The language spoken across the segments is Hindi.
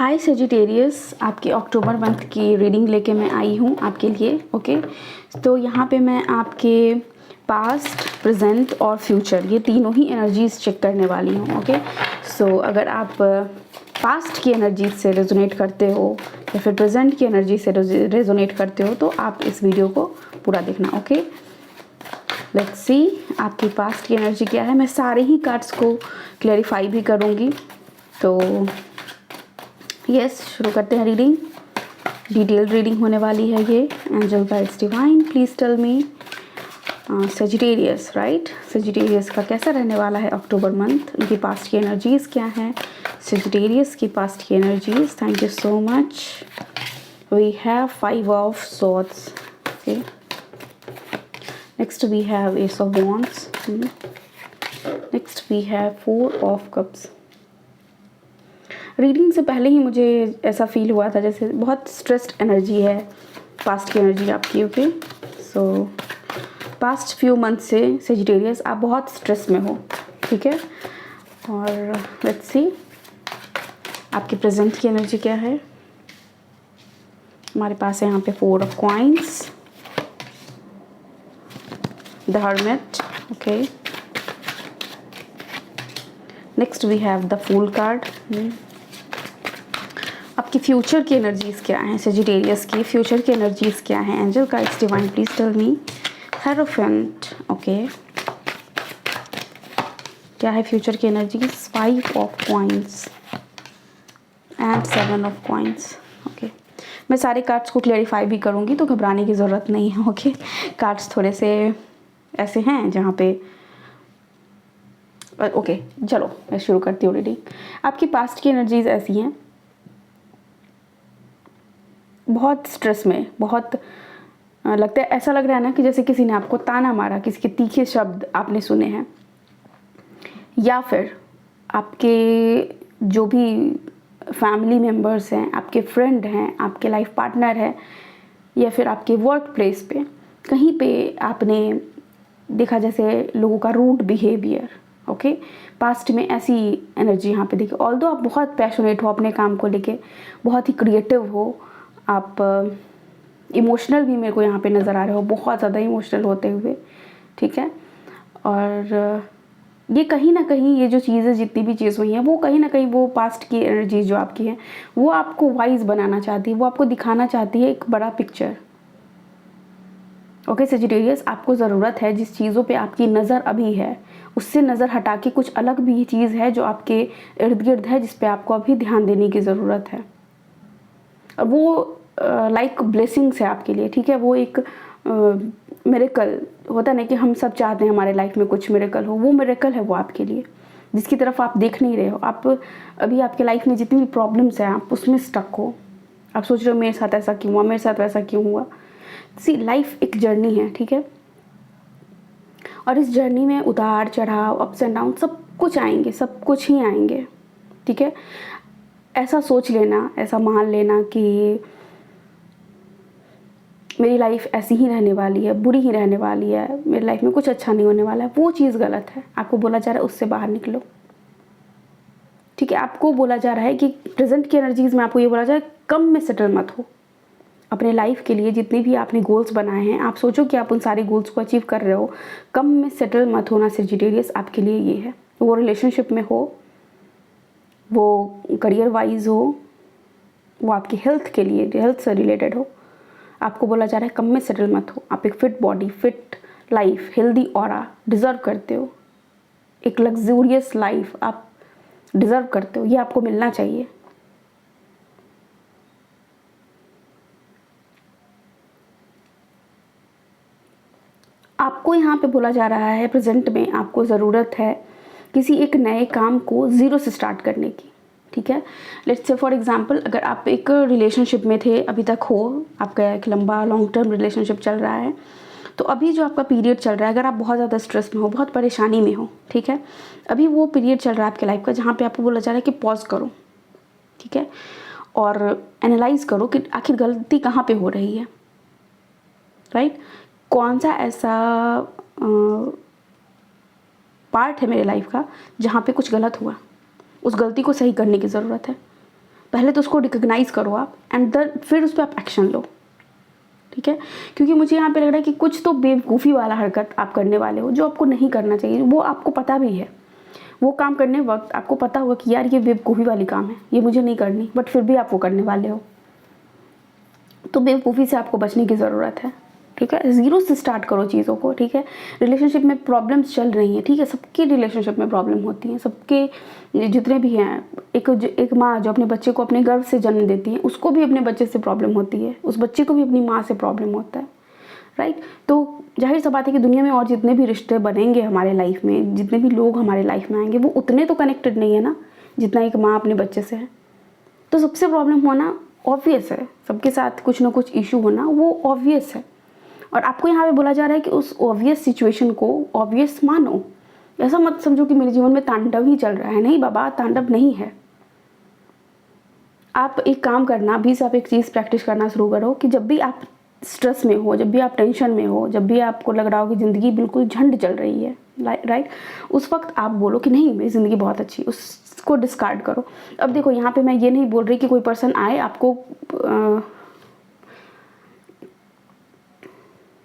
हाय सेजिटेरियस, आपके अक्टूबर मंथ की रीडिंग लेके मैं आई हूँ आपके लिए। ओके, तो यहाँ पे मैं आपके पास्ट, प्रेजेंट और फ्यूचर ये तीनों ही एनर्जीज चेक करने वाली हूँ। ओके, सो अगर आप पास्ट की एनर्जीज से रेजोनेट करते हो या फिर प्रेजेंट की एनर्जी से रेजोनेट करते हो तो आप इस वीडियो को पूरा देखना। ओके, लेट्स सी आपकी पास्ट की एनर्जी क्या है। मैं सारे ही कार्ड्स को क्लैरिफाई भी करूँगी। तो यस, शुरू करते हैं रीडिंग। डिटेल्ड रीडिंग होने वाली है ये। Angel guides divine, please tell me Sagittarius, right, Sagittarius का कैसा रहने वाला है अक्टूबर मंथ, उनकी पास्ट की एनर्जीज क्या है, सेजिटेरियस की पास्ट की energies. Thank you so much. We have 5 of swords. Okay, next we have ace of wands. Next we have 4 of cups. Reading से पहले ही मुझे ऐसा फील हुआ था जैसे बहुत स्ट्रेस्ड एनर्जी है पास्ट की एनर्जी आपकी। ओके, सो पास्ट फ्यू मंथ से सेजिटेरियस आप बहुत स्ट्रेस में हो, ठीक है। और लेट्स सी आपके प्रेजेंट की एनर्जी क्या है। हमारे पास है यहाँ पे 4 of coins, the hermit. Okay, next we have the fool card. आपकी फ्यूचर की एनर्जीज क्या हैं, सेजिटेरियस की फ्यूचर की एनर्जीज क्या हैं। Angel guides divine, please tell me. Hierophant. Okay, क्या है फ्यूचर की energies. 5 of coins and 7 of coins. Okay, मैं सारे कार्ड्स को क्लेरिफाई भी करूँगी तो घबराने की ज़रूरत नहीं है। ओके, कार्ड्स थोड़े से ऐसे हैं जहाँ पे ओके, चलो मैं शुरू करती हूँ रीडिंग। आपकी पास्ट की एनर्जीज ऐसी हैं, बहुत स्ट्रेस में, बहुत लगता है, ऐसा लग रहा है ना कि जैसे किसी ने आपको ताना मारा, किसी के तीखे शब्द आपने सुने हैं, या फिर आपके जो भी फैमिली मेम्बर्स हैं, आपके फ्रेंड हैं, आपके लाइफ पार्टनर है, या फिर आपके वर्क प्लेस पे कहीं पे आपने देखा जैसे लोगों का रूड बिहेवियर। ओके, पास्ट में ऐसी एनर्जी यहाँ पे देखी। ऑल्दो आप बहुत पैशनेट हो अपने काम को लेके, बहुत ही क्रिएटिव हो, आप इमोशनल भी मेरे को यहाँ पे नज़र आ रहे हो, बहुत ज़्यादा इमोशनल होते हुए, ठीक है। और ये कहीं ना कहीं ये जो चीज़ें, जितनी भी चीज़ हुई हैं, वो कहीं ना कहीं वो पास्ट की एनर्जी जो आपकी है वो आपको वाइज बनाना चाहती है, वो आपको दिखाना चाहती है एक बड़ा पिक्चर। ओके सेजिटेरियस, आपको ज़रूरत है जिस चीज़ों पे आपकी नज़र अभी है उससे नज़र हटा के कुछ अलग भी चीज़ है जो आपके इर्द गिर्द है, जिस पे आपको अभी ध्यान देने की ज़रूरत है। और वो लाइक ब्लेसिंग्स है आपके लिए, ठीक है। वो एक मिरेकल होता है ना कि हम सब चाहते हैं हमारे लाइफ में कुछ मिरेकल हो, वो मिरेकल है वो आपके लिए, जिसकी तरफ आप देख नहीं रहे हो। आप अभी आपके लाइफ में जितनी भी प्रॉब्लम्स हैं आप उसमें स्टक हो, आप सोच रहे हो मेरे साथ ऐसा क्यों हुआ, मेरे साथ वैसा क्यों हुआ। सी, लाइफ एक जर्नी है, ठीक है, और इस जर्नी में उतार चढ़ाव, अप्स एंड डाउन सब कुछ आएंगे, सब कुछ ही आएंगे, ठीक है। ऐसा सोच लेना, ऐसा मान लेना कि मेरी लाइफ ऐसी ही रहने वाली है, बुरी ही रहने वाली है, मेरी लाइफ में कुछ अच्छा नहीं होने वाला है, वो चीज़ गलत है। आपको बोला जा रहा है उससे बाहर निकलो, ठीक है। आपको बोला जा रहा है कि प्रेजेंट की एनर्जीज में आपको ये बोला जा रहा है कम में सेटल मत हो अपने लाइफ के लिए। जितने भी आपने गोल्स बनाए हैं, आप सोचो कि आप उन सारे गोल्स को अचीव कर रहे हो, कम में सेटल मत होना सेजिटेरियस आपके लिए ये है। वो रिलेशनशिप में हो, वो करियर वाइज हो, वो आपकी हेल्थ के लिए, हेल्थ से रिलेटेड हो, आपको बोला जा रहा है कम में सेटल मत हो। आप एक fit body, fit life, healthy aura deserve करते हो, एक लग्जूरियस लाइफ आप डिज़र्व करते हो, ये आपको मिलना चाहिए। आपको यहाँ पे बोला जा रहा है प्रेजेंट में आपको ज़रूरत है किसी एक नए काम को ज़ीरो से स्टार्ट करने की, ठीक है। लेट्स से फॉर एग्जांपल, अगर आप एक रिलेशनशिप में थे, अभी तक हो, आपका एक लंबा लॉन्ग टर्म रिलेशनशिप चल रहा है, तो अभी जो आपका पीरियड चल रहा है, अगर आप बहुत ज़्यादा स्ट्रेस में हो, बहुत परेशानी में हो, ठीक है, अभी वो पीरियड चल रहा है आपके लाइफ का जहाँ पे आपको बोला जा रहा है कि पॉज करो, ठीक है, और एनालाइज करो कि आखिर गलती कहाँ पे हो रही है, राइट। कौन सा ऐसा पार्ट है मेरे लाइफ का जहाँ पे कुछ गलत हुआ, उस गलती को सही करने की ज़रूरत है। पहले तो उसको रिकग्नाइज़ करो आप, एंड फिर उस पर आप एक्शन लो, ठीक है। क्योंकि मुझे यहाँ पे लग रहा है कि कुछ तो बेवकूफ़ी वाला हरकत आप करने वाले हो जो आपको नहीं करना चाहिए, वो आपको पता भी है। वो काम करने वक्त आपको पता होगा कि यार ये बेवकूफ़ी वाली काम है, ये मुझे नहीं करनी, बट फिर भी आप वो करने वाले हो। तो बेवकूफ़ी से आपको बचने की ज़रूरत है, ठीक है। ज़ीरो से स्टार्ट करो चीज़ों को, ठीक है। रिलेशनशिप में प्रॉब्लम्स चल रही हैं, ठीक है, सबके रिलेशनशिप में प्रॉब्लम होती हैं, सबके जितने भी हैं। एक माँ जो अपने बच्चे को अपने गर्भ से जन्म देती है, उसको भी अपने बच्चे से प्रॉब्लम होती है, उस बच्चे को भी अपनी माँ से प्रॉब्लम होता है, राइट। तो जाहिर सा बात है कि दुनिया में और जितने भी रिश्ते बनेंगे हमारे लाइफ में, जितने भी लोग हमारे लाइफ में आएंगे, वो उतने तो कनेक्टेड नहीं है ना जितना एक माँ अपने बच्चे से है। तो सबसे प्रॉब्लम होना ऑब्वियस है, सबके साथ कुछ ना कुछ इशू होना वो ऑब्वियस है। और आपको यहाँ पे बोला जा रहा है कि उस ऑब्वियस सिचुएशन को ऑब्वियस मानो। ऐसा मत समझो कि मेरे जीवन में तांडव ही चल रहा है, नहीं बाबा, तांडव नहीं है। आप एक काम करना, अभी से आप एक चीज़ प्रैक्टिस करना शुरू करो कि जब भी आप स्ट्रेस में हो, जब भी आप टेंशन में हो, जब भी आपको लग रहा हो कि ज़िंदगी बिल्कुल झंड चल रही है, राइट, उस वक्त आप बोलो कि नहीं मेरी ज़िंदगी बहुत अच्छी, उसको डिस्कार्ड करो। अब देखो यहाँ पे मैं ये नहीं बोल रही कि कोई पर्सन आए आपको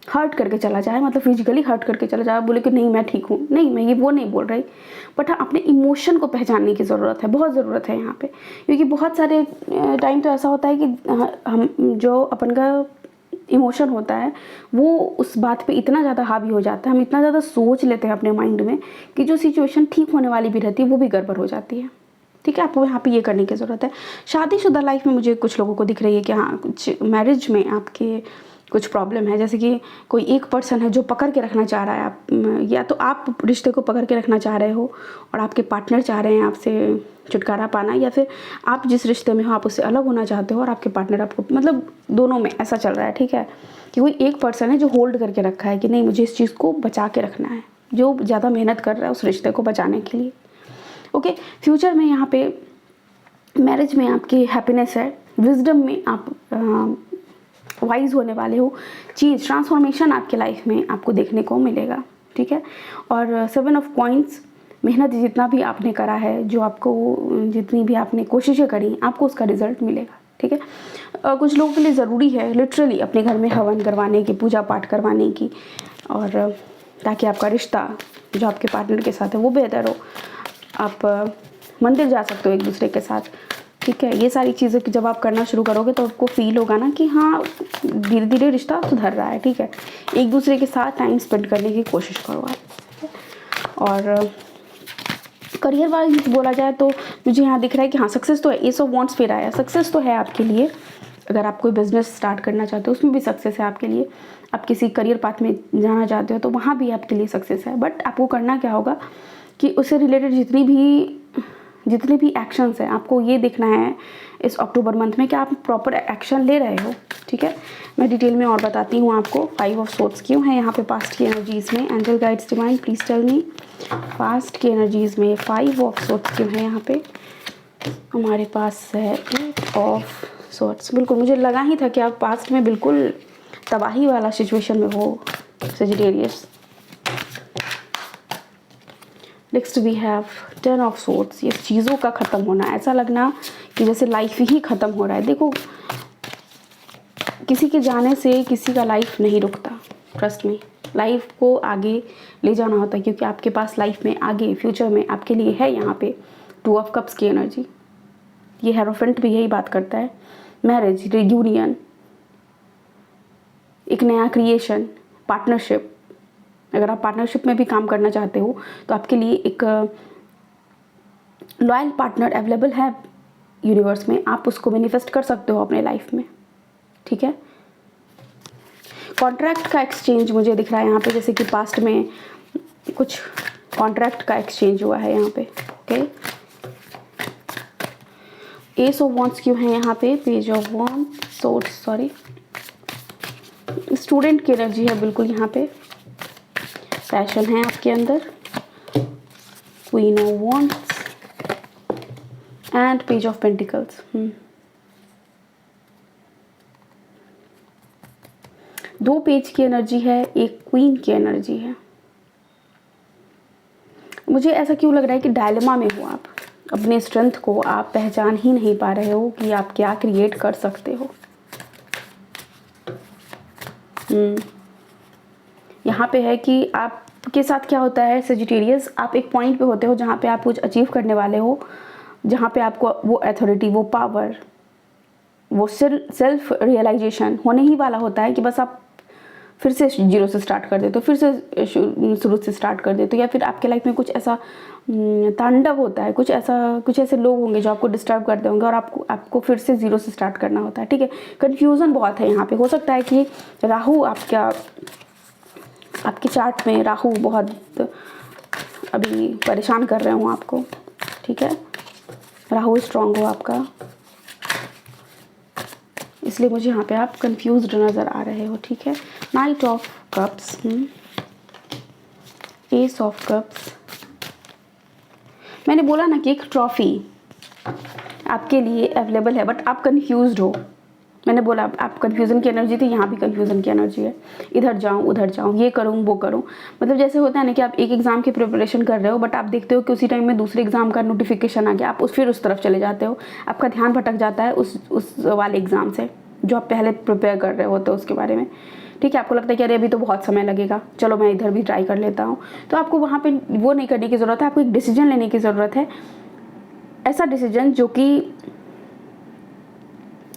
हर्ट करके चला जाए, मतलब फिजिकली हर्ट करके चला जाए, बोले कि नहीं मैं ठीक हूँ, नहीं, मैं ये वो नहीं बोल रही। बट हाँ, अपने इमोशन को पहचानने की ज़रूरत है, बहुत ज़रूरत है यहाँ पे। क्योंकि बहुत सारे टाइम तो ऐसा होता है कि हम जो अपन का इमोशन होता है वो उस बात पे इतना ज़्यादा हावी हो जाता है, हम इतना ज़्यादा सोच लेते हैं अपने माइंड में कि जो सिचुएशन ठीक होने वाली भी रहती है वो भी गड़बड़ हो जाती है, ठीक है। आपको यहाँ पे ये करने की ज़रूरत है। शादीशुदा लाइफ में मुझे कुछ लोगों को दिख रही है कि हाँ, कुछ मैरिज में आपके कुछ प्रॉब्लम है, जैसे कि कोई एक पर्सन है जो पकड़ के रखना चाह रहा है, आप या तो आप रिश्ते को पकड़ के रखना चाह रहे हो और आपके पार्टनर चाह रहे हैं आपसे छुटकारा पाना, या फिर आप जिस रिश्ते में हो आप उससे अलग होना चाहते हो और आपके पार्टनर आपको, मतलब दोनों में ऐसा चल रहा है, ठीक है। कि कोई एक पर्सन है जो होल्ड करके रखा है कि नहीं मुझे इस चीज़ को बचा के रखना है, जो ज़्यादा मेहनत कर रहा है उस रिश्ते को बचाने के लिए, ओके। फ्यूचर में यहाँ पे मैरिज में आपकी हैप्पीनेस है, विजडम में आप वाइज होने वाले हो, चीज़ ट्रांसफॉर्मेशन आपके लाइफ में आपको देखने को मिलेगा, ठीक है। और 7 ऑफ कॉइंस, मेहनत जितना भी आपने करा है, जो आपको जितनी भी आपने कोशिशें करी, आपको उसका रिजल्ट मिलेगा, ठीक है। कुछ लोगों के लिए ज़रूरी है लिटरली अपने घर में हवन करवाने की, पूजा पाठ करवाने की, और ताकि आपका रिश्ता जो आपके पार्टनर के साथ है वो बेहतर हो। आप मंदिर जा सकते हो एक दूसरे के साथ, ठीक है। ये सारी चीज़ें कि जब आप करना शुरू करोगे तो आपको फील होगा ना कि हाँ धीरे धीरे रिश्ता सुधर रहा है, ठीक है। एक दूसरे के साथ टाइम स्पेंड करने की कोशिश करो आप। और करियर वाइज बोला जाए तो मुझे यहाँ दिख रहा है कि हाँ सक्सेस तो है, एस ऑफ वांट्स फिर आया, सक्सेस तो है आपके लिए। अगर आप कोई बिजनेस स्टार्ट करना चाहते हो उसमें भी सक्सेस है आपके लिए, आप किसी करियर पाथ में जाना चाहते हो तो वहाँ भी आपके लिए सक्सेस है। बट आपको करना क्या होगा कि उससे रिलेटेड जितने भी एक्शंस हैं आपको ये देखना है इस अक्टूबर मंथ में कि आप प्रॉपर एक्शन ले रहे हो, ठीक है। मैं डिटेल में और बताती हूँ आपको 5 ऑफ सोर्ट्स क्यों है यहाँ पे पास्ट की एनर्जीज़ में। Angel guides divine please tell me past की एनर्जीज़ में 5 ऑफ सोर्ट्स क्यों है यहाँ पे। हमारे पास है 8 ऑफ सोर्ट्स। बिल्कुल मुझे लगा ही था कि आप पास्ट में बिल्कुल तबाही वाला सिचुएशन में हो Sagittarius. Next we have 10 of swords. ये चीज़ों का ख़त्म होना, ऐसा लगना कि जैसे लाइफ ही ख़त्म हो रहा है। देखो किसी के जाने से किसी का लाइफ नहीं रुकता, ट्रस्ट में लाइफ को आगे ले जाना होता है, क्योंकि आपके पास लाइफ में आगे फ्यूचर में आपके लिए है यहाँ पे 2 ऑफ कप्स की एनर्जी। ये हेरोफेंट भी यही बात करता है, मैरिज, रियूनियन, एक नया क्रिएशन, पार्टनरशिप। अगर आप पार्टनरशिप में भी काम करना चाहते हो तो आपके लिए एक लॉयल पार्टनर अवेलेबल है यूनिवर्स में, आप उसको मैनिफेस्ट कर सकते हो अपने लाइफ में, ठीक है। कॉन्ट्रैक्ट का एक्सचेंज मुझे दिख रहा है यहाँ पे, जैसे कि पास्ट में कुछ कॉन्ट्रैक्ट का एक्सचेंज हुआ है यहाँ पे, ओके। एस ऑफ वॉन्ड्स क्यों है यहाँ पे, page of wands, sorts, sorry, student की एनर्जी है बिल्कुल यहाँ पे, पैशन है आपके अंदर, queen of wands and page of pentacles. 2 page की एनर्जी है, एक क्वीन की एनर्जी है। मुझे ऐसा क्यों लग रहा है कि डायलेमा में हो आप, अपने स्ट्रेंथ को आप पहचान ही नहीं पा रहे हो कि आप क्या क्रिएट कर सकते हो। यहाँ पे है कि आपके साथ क्या होता है सजिटेरियस, आप एक पॉइंट पे होते हो जहाँ पे आप कुछ अचीव करने वाले हो, जहाँ पे आपको वो अथॉरिटी, वो पावर, वो सेल्फ रियलाइजेशन होने ही वाला होता है कि बस आप फिर से जीरो से स्टार्ट कर देते हो, फिर से शुरू से स्टार्ट कर देते हो, या फिर आपके लाइफ में कुछ ऐसा तांडव होता है, कुछ ऐसे लोग होंगे जो आपको डिस्टर्ब करते होंगे और आपको फिर से ज़ीरो से स्टार्ट करना होता है। ठीक है, कन्फ्यूज़न बहुत है यहाँ पे। हो सकता है कि राहु आपके चार्ट में राहु बहुत अभी परेशान कर रहे हो आपको। ठीक है, राहु स्ट्रांग हो आपका, इसलिए मुझे यहाँ पे आप कंफ्यूज्ड नज़र आ रहे हो। ठीक है, night of cups, S of cups. मैंने बोला ना कि एक ट्रॉफी आपके लिए अवेलेबल है, बट आप कंफ्यूज्ड हो। मैंने बोला आप कंफ्यूजन की एनर्जी थी, यहाँ भी कंफ्यूजन की एनर्जी है। इधर जाऊँ उधर जाऊँ, ये करूँ वो करूँ, मतलब जैसे होता है ना कि आप एक एग्ज़ाम की प्रिपरेशन कर रहे हो, बट आप देखते हो कि उसी टाइम में दूसरे एग्ज़ाम का नोटिफिकेशन आ गया, आप फिर उस तरफ चले जाते हो, आपका ध्यान भटक जाता है उस वाले एग्ज़ाम से जो आप पहले प्रिपेयर कर रहे होते हो उसके बारे में। ठीक है, आपको लगता है कि अरे अभी तो बहुत समय लगेगा, चलो मैं इधर भी ट्राई कर लेता हूँ। तो आपको वहाँ पे वो नहीं करने की ज़रूरत है, आपको एक डिसीजन लेने की ज़रूरत है। ऐसा डिसीजन जो कि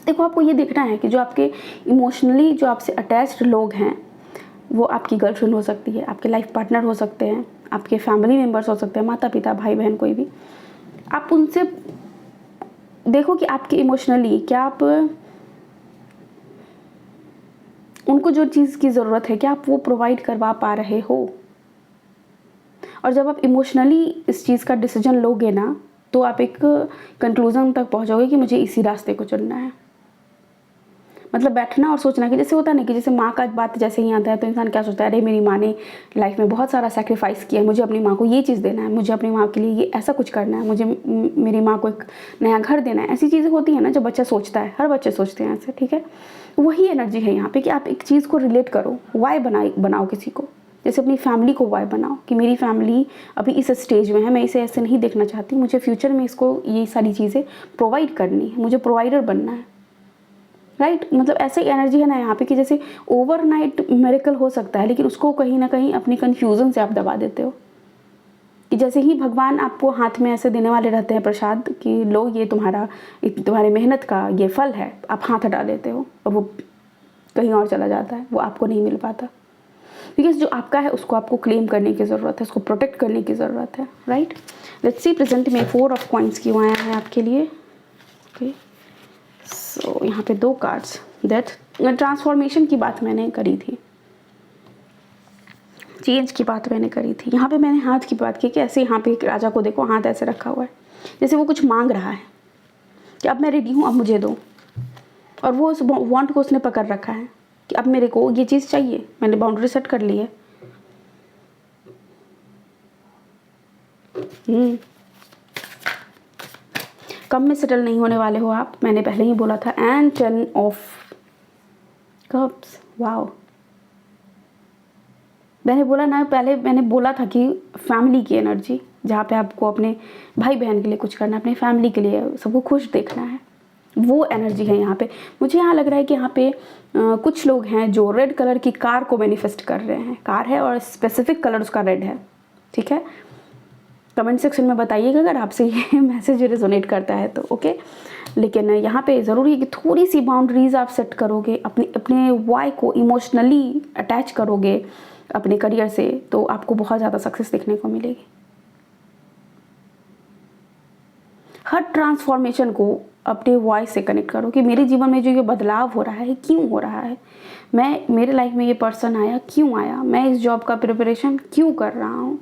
देखो, आपको ये देखना है कि जो आपके इमोशनली जो आपसे अटैच्ड लोग हैं, वो आपकी गर्लफ्रेंड हो सकती है, आपके लाइफ पार्टनर हो सकते हैं, आपके फैमिली मेम्बर्स हो सकते हैं, माता पिता भाई बहन कोई भी। आप उनसे देखो कि आपके इमोशनली क्या आप उनको जो चीज़ की ज़रूरत है क्या आप वो प्रोवाइड करवा पा रहे हो। और जब आप इमोशनली इस चीज़ का डिसीजन लोगे ना, तो आप एक कंक्लूजन तक पहुंचोगे कि मुझे इसी रास्ते को चुनना है। मतलब बैठना और सोचना कि जैसे होता नहीं कि जैसे माँ का बात जैसे ही आता है तो इंसान क्या सोचता है, अरे मेरी माँ ने लाइफ में बहुत सारा सेक्रीफाइस किया है, मुझे अपनी माँ को ये चीज़ देना है, मुझे अपनी माँ के लिए ये ऐसा कुछ करना है, मुझे मेरी माँ को एक नया घर देना है। ऐसी चीज़ें होती हैं ना जब बच्चा सोचता है, हर बच्चे सोचते हैं ऐसे। ठीक है, वही एनर्जी है यहाँ पे कि आप एक चीज़ को रिलेट करो, वाई बनाओ किसी को। जैसे अपनी फैमिली को वाई बनाओ कि मेरी फैमिली अभी इस स्टेज में है, मैं इसे ऐसे नहीं देखना चाहती, मुझे फ्यूचर में इसको ये सारी चीज़ें प्रोवाइड करनी है, मुझे प्रोवाइडर बनना है। राइट, मतलब ऐसे ही एनर्जी है ना यहाँ पे कि जैसे ओवरनाइट मिरेकल हो सकता है, लेकिन उसको कहीं ना कहीं अपनी कन्फ्यूज़न से आप दबा देते हो। कि जैसे ही भगवान आपको हाथ में ऐसे देने वाले रहते हैं प्रसाद कि लो ये तुम्हारी मेहनत का ये फल है, आप हाथ हटा देते हो और वो कहीं और चला जाता है, वो आपको नहीं मिल पाता। बिकॉज जो आपका है उसको आपको क्लेम करने की ज़रूरत है, उसको प्रोटेक्ट करने की ज़रूरत है। राइट, लेट्स सी प्रेजेंट में 4 ऑफ कॉइंस क्यों आया है आपके लिए। ओके, सो यहाँ पे 2 कार्ड्स। दैट ट्रांसफॉर्मेशन की बात मैंने करी थी, चेंज की बात मैंने करी थी। यहाँ पे मैंने हाथ की बात की कि ऐसे यहाँ पे एक राजा को देखो, हाथ ऐसे रखा हुआ है, जैसे वो कुछ मांग रहा है कि अब मैं रेडी हूँ, अब मुझे दो। और वो उस वांट को उसने पकड़ रखा है कि अब मेरे को ये चीज़ चाहिए, मैंने बाउंड्री सेट कर ली है। कम में सेटल नहीं होने वाले हो आप, मैंने पहले ही बोला था। एंड 10 ऑफ कप्स, वाओ, मैंने बोला ना, पहले मैंने बोला था कि फैमिली की एनर्जी, जहाँ पे आपको अपने भाई बहन के लिए कुछ करना है, अपने फैमिली के लिए सबको खुश देखना है, वो एनर्जी है यहाँ पे। मुझे यहाँ लग रहा है कि यहाँ पे कुछ लोग हैं जो रेड कलर की कार को मैनिफेस्ट कर रहे हैं। कार है और स्पेसिफिक कलर उसका रेड है। ठीक है, कमेंट सेक्शन में बताइएगा अगर आपसे ये मैसेज रेजोनेट करता है तो। ओके, लेकिन यहाँ पे ज़रूरी है कि थोड़ी सी बाउंड्रीज आप सेट करोगे, अपने वाई को इमोशनली अटैच करोगे अपने करियर से, तो आपको बहुत ज़्यादा सक्सेस देखने को मिलेगी। हर ट्रांसफॉर्मेशन को अपने वॉइस से कनेक्ट करो कि मेरे जीवन में जो ये बदलाव हो रहा है क्यों हो रहा है, मेरे लाइफ में ये पर्सन आया क्यों आया, मैं इस जॉब का प्रिपरेशन क्यों कर रहा हूँ।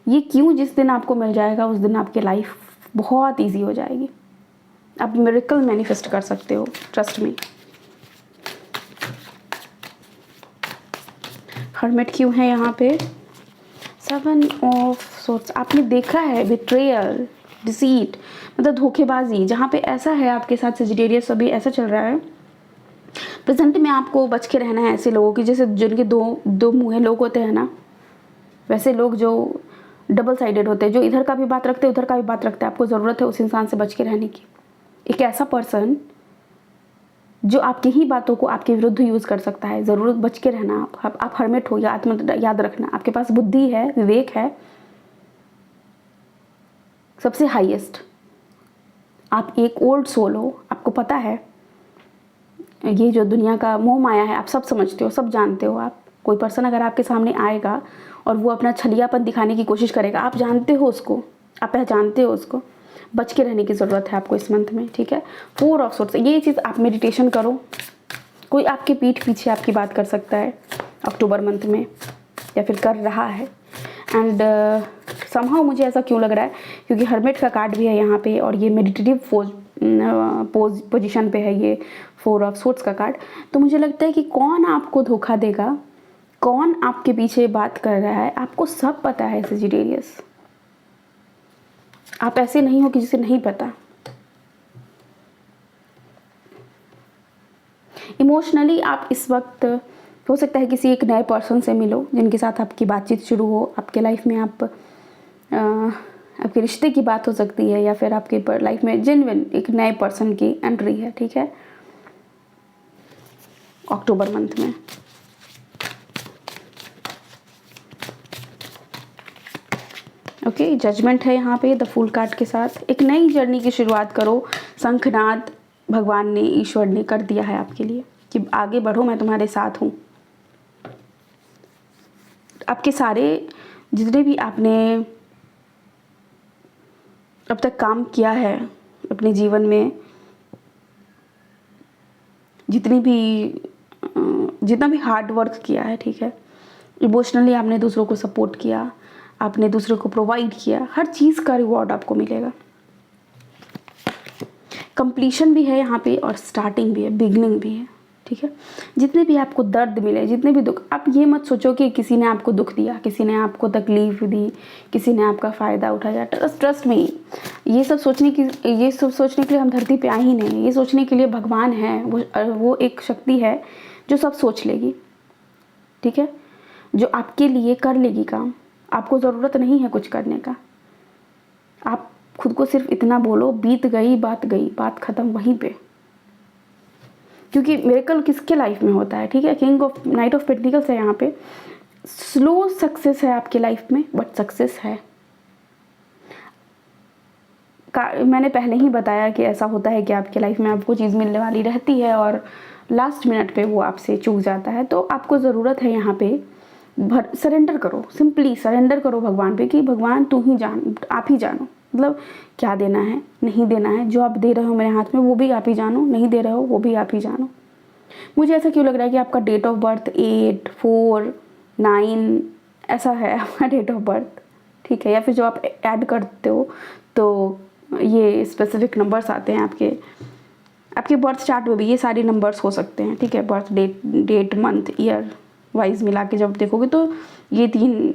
ये क्यों जिस दिन आपको मिल जाएगा उस दिन आपकी लाइफ बहुत ईजी हो जाएगी। आप मिरेकल मैनिफेस्ट कर सकते हो, ट्रस्ट मी। हर्मिट क्यों है यहाँ पे? 7 ऑफ सोर्ट्स। आपने देखा है बिट्रेयल, डिसीट, मतलब धोखेबाजी, जहाँ पे ऐसा है आपके साथ सेजिटेरियस अभी ऐसा चल रहा है। प्रेजेंट में आपको बच के रहना है ऐसे लोगों की, जैसे जिनके दो मुँहे लोग होते हैं ना, वैसे लोग जो डबल साइडेड होते हैं, जो इधर का भी बात रखते हैं उधर का भी बात रखते हैं। आपको ज़रूरत है उस इंसान से बच के रहने की। एक ऐसा पर्सन जो आपकी ही बातों को आपके विरुद्ध यूज़ कर सकता है, ज़रूरत बच के रहना। आप हर्मिट हो, याद रखना, आपके पास बुद्धि है, विवेक है सबसे हाईएस्ट। आप एक ओल्ड सोल हो, आपको पता है ये जो दुनिया का मोह माया है, आप सब समझते हो, सब जानते हो। आप कोई पर्सन अगर आपके सामने आएगा और वो अपना छलियापन दिखाने की कोशिश करेगा, आप जानते हो उसको, आप पहचानते हो उसको। बच के रहने की ज़रूरत है आपको इस मंथ में, ठीक है। 4 ऑफ सोर्ट्स, ये चीज़ आप मेडिटेशन करो। कोई आपके पीठ पीछे आपकी बात कर सकता है अक्टूबर मंथ में, या फिर कर रहा है। एंड समहाउ मुझे ऐसा क्यों लग रहा है, क्योंकि हर्मिट का कार्ड भी है यहाँ पे, और ये मेडिटेटिव पोजीशन पे है ये 4 ऑफ सोर्ट्स का कार्ड। तो मुझे लगता है कि कौन आपको धोखा देगा, कौन आपके पीछे बात कर रहा है, आपको सब पता है सजिटेरियस। आप ऐसे नहीं हो कि जिसे नहीं पता। इमोशनली आप इस वक्त हो सकता है किसी एक नए पर्सन से मिलो, जिनके साथ आपकी बातचीत शुरू हो, आपके लाइफ में आपके रिश्ते की बात हो सकती है, या फिर आपके लाइफ में जेन्युइन एक नए पर्सन की एंट्री है, ठीक है, अक्टूबर मंथ में। ओके, जजमेंट है यहाँ पे द फूल कार्ड के साथ। एक नई जर्नी की शुरुआत करो। शंखनाद भगवान ने, ईश्वर ने कर दिया है आपके लिए कि आगे बढ़ो, मैं तुम्हारे साथ हूँ। आपके सारे जितने भी आपने अब तक काम किया है अपने जीवन में, जितना भी हार्ड वर्क किया है, ठीक है, इमोशनली आपने दूसरों को सपोर्ट किया, आपने दूसरों को प्रोवाइड किया, हर चीज़ का रिवॉर्ड आपको मिलेगा। कंप्लीशन भी है यहाँ पे और स्टार्टिंग भी है, बिगनिंग भी है, ठीक है। जितने भी आपको दर्द मिले, जितने भी दुख, आप ये मत सोचो कि किसी ने आपको दुख दिया, किसी ने आपको तकलीफ दी, किसी ने आपका फ़ायदा उठाया। ट्रस्ट में ये सब सोचने के लिए हम धरती पे आए ही नहीं। ये सोचने के लिए भगवान है, वो एक शक्ति है जो सब सोच लेगी, ठीक है, जो आपके लिए कर लेगी काम। आपको ज़रूरत नहीं है कुछ करने का। आप खुद को सिर्फ इतना बोलो, बीत गई, बात ख़त्म वहीं पे। क्योंकि मिरेकल किसके लाइफ में होता है, ठीक है। King of night of pentacles है यहाँ पे। स्लो सक्सेस है आपके लाइफ में, बट सक्सेस है। मैंने पहले ही बताया कि ऐसा होता है कि आपके लाइफ में आपको चीज़ मिलने वाली रहती है और लास्ट मिनट पे वो आपसे चूक जाता है। तो आपको ज़रूरत है यहाँ पे सरेंडर करो, सिंपली सरेंडर करो भगवान पे कि भगवान तू ही जान, आप ही जानो, मतलब क्या देना है, नहीं देना है। जो आप दे रहे हो मेरे हाथ में वो भी आप ही जानो, नहीं दे रहे हो वो भी आप ही जानो। मुझे ऐसा क्यों लग रहा है कि आपका डेट ऑफ बर्थ 8, 4, 9 ऐसा है आपका डेट ऑफ बर्थ, ठीक है। या फिर जो आप ऐड करते हो तो ये स्पेसिफिक नंबर्स आते हैं आपके बर्थ चार्ट में भी ये सारे नंबर्स हो सकते हैं, ठीक है। Birth date month year wise मिला के जब देखोगे तो ये 3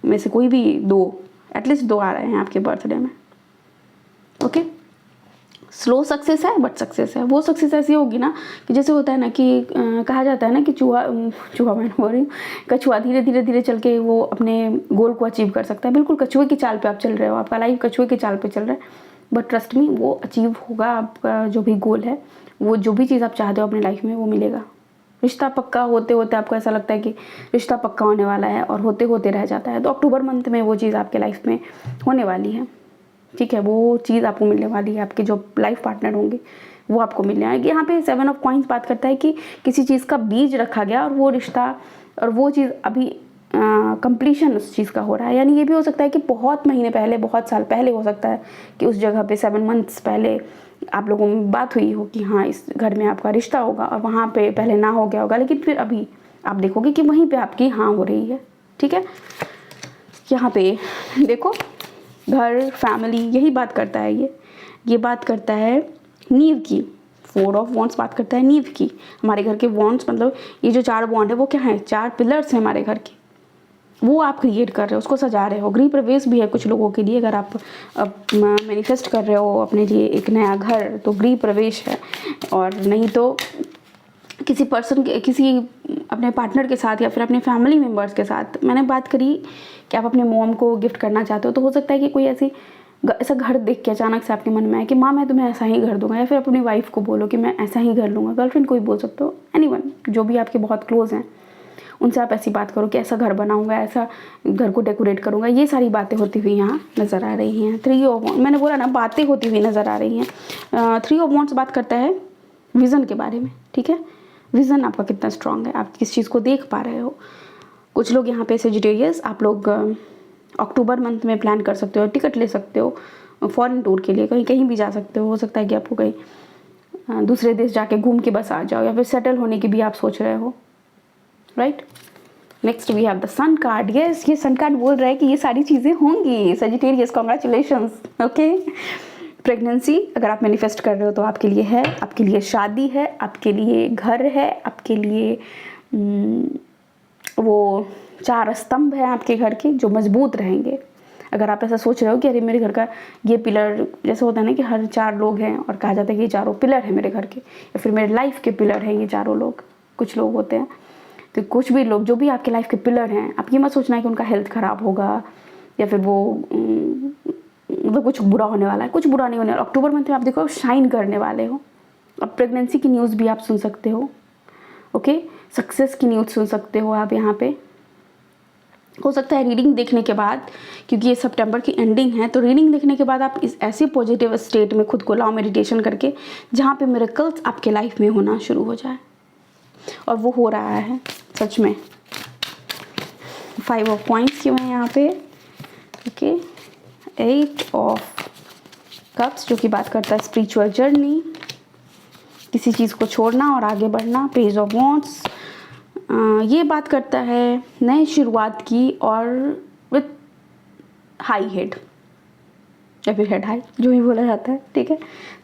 में से कोई भी 2, एटलीस्ट 2 आ रहे हैं आपके बर्थडे में, ओके। स्लो सक्सेस है बट सक्सेस है। वो सक्सेस ऐसी होगी ना कि जैसे होता है ना कि कहा जाता है ना कि चूहा मैं बोल रही हूँ, कछुआ धीरे चल के वो अपने गोल को अचीव कर सकता है। बिल्कुल कछुए की चाल पे आप चल रहे हो, आपका लाइफ कछुए की चाल पे चल रहा है, बट ट्रस्ट मी वो अचीव होगा। आपका जो भी गोल है, वो जो भी चीज़ आप चाहते हो अपनी लाइफ में वो मिलेगा। रिश्ता पक्का होते होते आपको ऐसा लगता है कि रिश्ता पक्का होने वाला है और होते होते रह जाता है, तो अक्टूबर मंथ में वो चीज़ आपके लाइफ में होने वाली है, ठीक है। वो चीज़ आपको मिलने वाली है, आपके जो लाइफ पार्टनर होंगे वो आपको मिलने आएंगे। यहाँ पे 7 ऑफ कॉइंस बात करता है कि किसी चीज़ का बीज रखा गया और वो रिश्ता और वो चीज़ अभी कंप्लीशन उस चीज़ का हो रहा है। यानी ये भी हो सकता है कि बहुत महीने पहले, बहुत साल पहले हो सकता है कि उस जगह पे 7 मंथ्स पहले आप लोगों में बात हुई हो कि हाँ इस घर में आपका रिश्ता होगा, और वहाँ पे पहले ना हो गया होगा, लेकिन फिर अभी आप देखोगे कि वहीं पे आपकी हाँ हो रही है, ठीक है। यहाँ पे देखो घर, फैमिली, यही बात करता है। ये बात करता है नींव की। 4 ऑफ वॉन्ड्स बात करता है नींव की। हमारे घर के वॉन्ड्स मतलब ये जो 4 बॉन्ड है वो क्या है, 4 पिलर्स हैं हमारे घर के, वो आप क्रिएट कर रहे हो, उसको सजा रहे हो। गृह प्रवेश भी है कुछ लोगों के लिए, अगर आप मैनिफेस्ट कर रहे हो अपने लिए एक नया घर तो गृह प्रवेश है, और नहीं तो किसी पर्सन के, किसी अपने पार्टनर के साथ या फिर अपने फैमिली मेम्बर्स के साथ, मैंने बात करी कि आप अपने मॉम को गिफ्ट करना चाहते हो, तो हो सकता है कि कोई ऐसा घर देख के अचानक से आपके मन में आए कि माँ मैं तुम्हें ऐसा ही घर दूंगा, या फिर अपनी वाइफ को बोलो कि मैं ऐसा ही घर लूँगा, गर्लफ्रेंड को भी बोल सकते हो, एनीवन जो भी आपके बहुत क्लोज हैं उनसे आप ऐसी बात करो कि ऐसा घर बनाऊंगा, ऐसा घर को डेकोरेट करूंगा। ये सारी बातें होती हुई यहाँ नज़र आ रही हैं। 3 ऑफ वॉन्ड्स, मैंने बोला ना बातें होती हुई नज़र आ रही हैं। 3 ऑफ वॉन्ड्स बात करता है विज़न के बारे में, ठीक है। विज़न आपका कितना स्ट्रांग है, आप किस चीज़ को देख पा रहे हो। कुछ लोग यहाँ पे सेजिटेरियस, आप लोग अक्टूबर मंथ में प्लान कर सकते हो, टिकट ले सकते हो फॉरेन टूर के लिए, कहीं कहीं भी जा सकते हो सकता है कि आपको कहीं दूसरे देश जाके घूम के बस आ जाओ, या फिर सेटल होने की भी आप सोच रहे हो, right. Next we have the sun card. Yes, ये सन कार्ड बोल रहा है कि ये सारी चीज़ें होंगी सेजिटेरियस, कॉन्ग्रेचुलेशंस, ओके। प्रेगनेंसी अगर आप मैनिफेस्ट कर रहे हो तो आपके लिए है, आपके लिए शादी है, आपके लिए घर है, आपके लिए वो 4 स्तंभ हैं आपके घर के जो मजबूत रहेंगे। अगर आप ऐसा सोच रहे हो कि अरे मेरे घर का ये पिलर, जैसे होता है ना कि हर 4 लोग हैं और कहा जाता है कि ये चारों पिलर है मेरे घर के, या फिर मेरे लाइफ के पिलर हैं ये चारों लोग, कुछ लोग होते हैं, तो कुछ भी लोग जो भी आपके लाइफ के पिलर हैं, आप ये मत सोचना है कि उनका हेल्थ ख़राब होगा या फिर वो मतलब कुछ बुरा होने वाला है, कुछ बुरा नहीं होने वाला। अक्टूबर मंथ में आप देखो शाइन करने वाले हो। अब प्रेगनेंसी की न्यूज़ भी आप सुन सकते हो, ओके। सक्सेस की न्यूज़ सुन सकते हो आप यहाँ पे। हो सकता है रीडिंग देखने के बाद, क्योंकि ये सितंबर की एंडिंग है, तो रीडिंग देखने के बाद आप इस ऐसे पॉजिटिव स्टेट में खुद को लाओ मेडिटेशन करके, जहाँ पे मिरेकल्स आपके लाइफ में होना शुरू हो जाए, और वो हो रहा है सच में। 5 ऑफ कॉइंस क्यों है यहाँ पे, ओके। 8 ऑफ कप्स जो कि बात करता है स्पिरिचुअल जर्नी, किसी चीज़ को छोड़ना और आगे बढ़ना। पेज ऑफ वॉन्ड्स ये बात करता है नए शुरुआत की और विथ हाई हेड या फिर हेड हाई, जो भी बोला जाता है, ठीक है।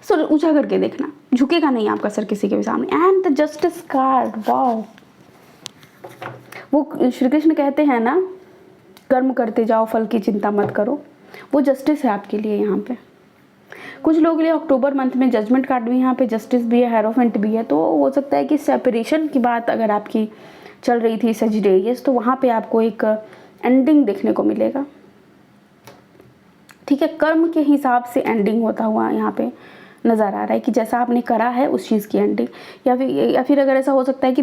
सो ऊंचा करके देखना, झुकेगा नहीं आपका सर किसी के भी सामने। And the justice card, wow. वो श्री कृष्ण कहते हैं ना, कर्म करते जाओ फल की चिंता मत करो, वो जस्टिस है आपके लिए यहाँ पे। कुछ लोगों के लिए अक्टूबर मंथ में जजमेंट कार्ड भी यहाँ पे, जस्टिस भी है, हेरोफेंट भी है, तो हो सकता है कि सेपरेशन की बात अगर आपकी चल रही थी सेजिटेरियस, तो वहाँ पे आपको एक एंडिंग देखने को मिलेगा, ठीक है। कर्म के हिसाब से एंडिंग होता हुआ यहाँ पे नज़र आ रहा है कि जैसा आपने करा है उस चीज़ की एंडिंग, या फिर अगर ऐसा हो सकता है कि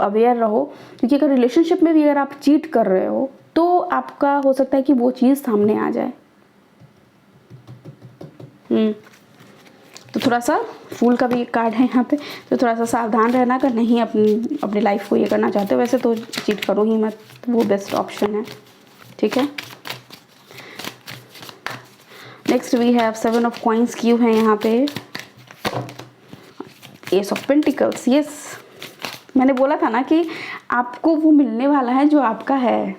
अवेयर रहो, क्योंकि अगर रिलेशनशिप में भी अगर आप चीट कर रहे हो तो आपका हो सकता है कि वो चीज़ सामने आ जाए। तो थोड़ा सा फूल का भी एक कार्ड है यहाँ पे, तो थोड़ा सा सावधान रहना। अगर नहीं अपनी लाइफ को ये करना चाहते हो, वैसे तो चीट करो ही मत, वो बेस्ट ऑप्शन है, ठीक है। Next we have 7 of coins क्यों है यहाँ पे, एस ऑफ पेंटिकल्स। यस, मैंने बोला था ना कि आपको वो मिलने वाला है जो आपका है,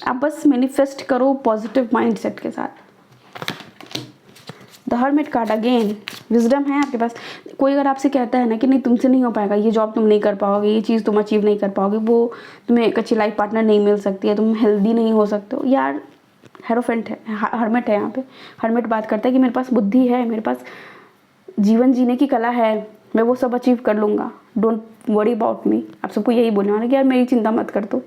आप बस मैनिफेस्ट करो पॉजिटिव माइंडसेट के साथ। The hermit card again, wisdom है आपके पास। कोई अगर आपसे कहता है ना कि नहीं तुमसे नहीं हो पाएगा, ये जॉब तुम नहीं कर पाओगे, ये चीज़ तुम अचीव नहीं कर पाओगे, वो तुम्हें एक अच्छी लाइफ पार्टनर नहीं मिल सकती है, तुम हेल्दी नहीं हो सकते हो, यार हेरोफेंट है, हर्मिट है यहाँ पे। हर्मिट बात करता है कि मेरे पास बुद्धि है, मेरे पास जीवन जीने की कला है, मैं वो सब अचीव कर लूँगा, डोंट वरी अबाउट मी। आप सबको यही बोलने वाला कि यार मेरी चिंता मत कर दो,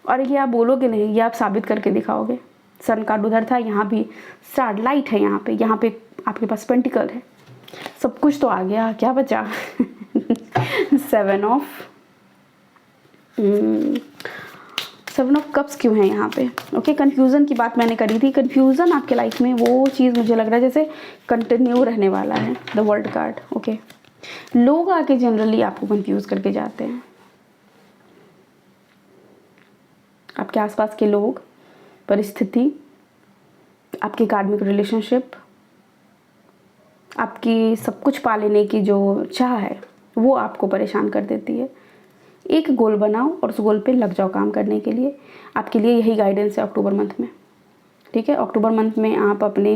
और ये आप बोलोगे नहीं, ये आप साबित करके दिखाओगे। सन कार्ड उधर था, यहाँ भी स्टार लाइट है, यहाँ पे आपके पास पेंटिकल है, सब कुछ तो आ गया, क्या बचा। 7 ऑफ कप्स क्यों है यहाँ पे, ओके। कंफ्यूजन की बात मैंने करी थी, कंफ्यूजन आपके लाइफ में वो चीज़ मुझे लग रहा है जैसे कंटिन्यू रहने वाला है। The world card, okay. लोग आके जनरली आपको कंफ्यूज करके जाते हैं, आपके आसपास के लोग, परिस्थिति, आपकी कार्मिक रिलेशनशिप, आपकी सब कुछ पा लेने की जो चाह है वो आपको परेशान कर देती है। एक गोल बनाओ और उस गोल पे लग जाओ काम करने के लिए। आपके लिए यही गाइडेंस है अक्टूबर मंथ में, ठीक है। अक्टूबर मंथ में आप अपने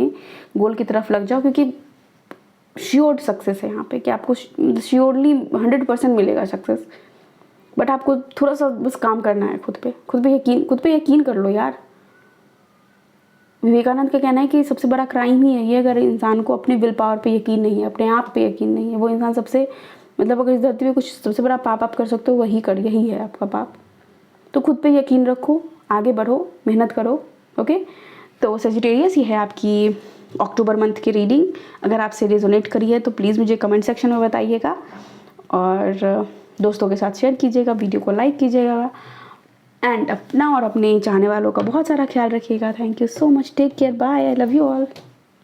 गोल की तरफ लग जाओ, क्योंकि श्योर्ड सक्सेस है यहाँ पे, कि आपको श्योरली 100% मिलेगा सक्सेस, बट आपको थोड़ा सा बस काम करना है खुद पे यकीन कर लो यार। विवेकानंद का कहना है कि सबसे बड़ा क्राइम ही है ये, अगर इंसान को अपने विल पावर पे यकीन नहीं है, अपने आप पे यकीन नहीं है, वो इंसान सबसे मतलब अगर इस धरती में कुछ सबसे बड़ा पाप आप कर सकते हो यही है आपका पाप। तो खुद पे यकीन रखो, आगे बढ़ो, मेहनत करो। ओके, तो सजिटेरियस ये है आपकी अक्टूबर मंथ की रीडिंग। अगर आपसे रेजोनेट करी है तो प्लीज़ मुझे कमेंट सेक्शन में बताइएगा और दोस्तों के साथ शेयर कीजिएगा, वीडियो को लाइक कीजिएगा एंड अपना और अपने चाहने वालों का बहुत सारा ख्याल रखिएगा। Thank you so much, take care, bye, I love you all.